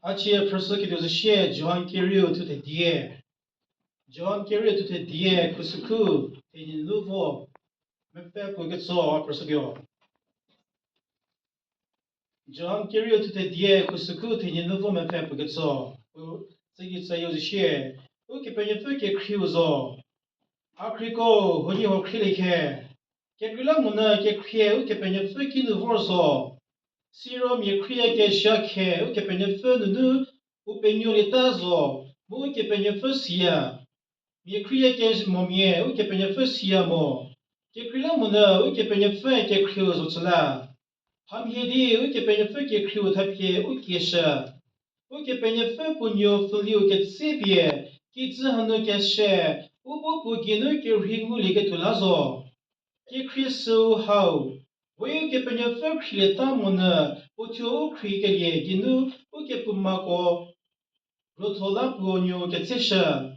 Aceea persecută și John kekhrieu tu te die. John kekhrieu tu te die cu sucu te din luvo. Me pe cu găso persecută. John kekhrieu tu te die cu sucu te din luvo me pe cu găso. Să eu și Ukepenuopfü kekhrieu zo. Acrico honi ho khilike. Kekhrieu mona kekhrieu Ukepenuopfü ki nuvo zo. Siro mi kria ke shake Ukepenuopfü nu upenulita zo. Mu Ukepenuopfü sia. Mi kria ke momie Ukepenuopfü sia mo. Kekhrieu mona Ukepenuopfü kekhrieu zo tsla. Ham hedi Ukepenuopfü kekhrieu tapie ukesha. Ukepenuopfü punyo fuliu ke tsibie. Ki zhanu ke she. Ubu buginu ke ringu like tulazo. Kekhrieu so how. Ukepenuopfü khileta mona utyo kri ke ye ginu Ukepumako rotola puonyo ke tsesha.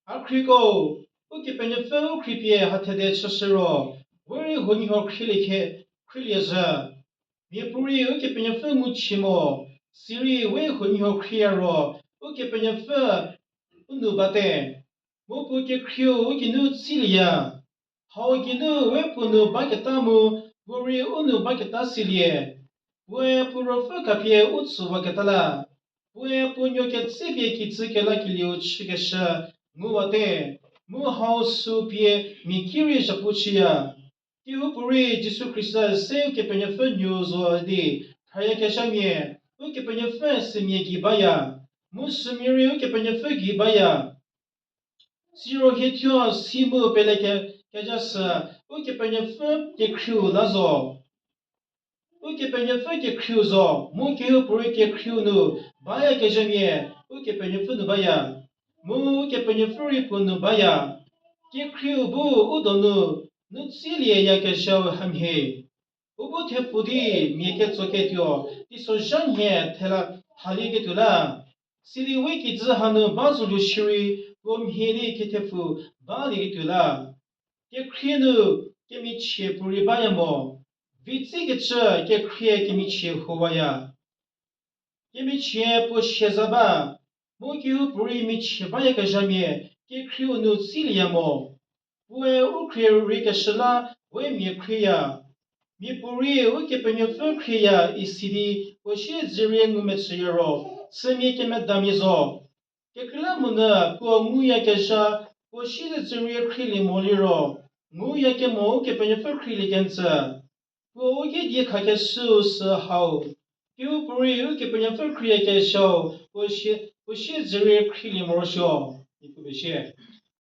Akriko Ukepenuopfü ukripie hatede chashiro. Wori honyo khilike khiliaja. Mipuri Ukepenuopfü muchimo. Siri we honyo kriaro. Ukepenuopfü unubate. Mopu kekhrieu ukinu tsilia. Hao ginu we punu baketamu. Wori unu baketa silie. We purofu kapie utsu waketala. We punyo ke tsibie ki tsikela kilio chikesha. Muwate. Mu hao su pie mikiri japuchia. Kihu puri Jisu Krista se Ukepenuopfü nyuzo di. Kaya keshamie. Ukepenuopfü semie gibaya. Mu sumiri Ukepenuopfü gibaya. Siro hetyo simu peleke kajasa. Ukepenuopfü kekhrieu lazo. Ukepenuopfü kekhrieu zo. Mu kihu puri kekhrieu nu. Baya keshamie. Ukepenuopfü nu baya. Mu Ukepenuopfü ripu nu baya. Kekhrieu bu udonu. Nutsilie ya keshao hamhe. Ubu tepudi mieke tsoketyo. Tiso janye tela halige tula. Siri wiki zihanu bazulu shiri. Gomheri ketefu balige tula. Kekhrieu nu kemichie puri bayamo. Vitsi geche kekhrieu kemichie huwaya. Kemichie po shezaba. Mokiu puri michie baya kajamie. Kekhrieu nu tsiliamo. We ukrieu rikashla we mi kriya. Mi puri Ukepenuopfü kriya isidi oshi ziri ngumetsuyero. Semi kemedamizo. Kekla muna po nguya kesha oshi ziri krili moliro. Nguya kemo Ukepenuopfü krili genza. Po uke di kakesu se hao. Kiu puri Ukepenuopfü kriya kesha oshi ziri krili morosho. Ikubeshe.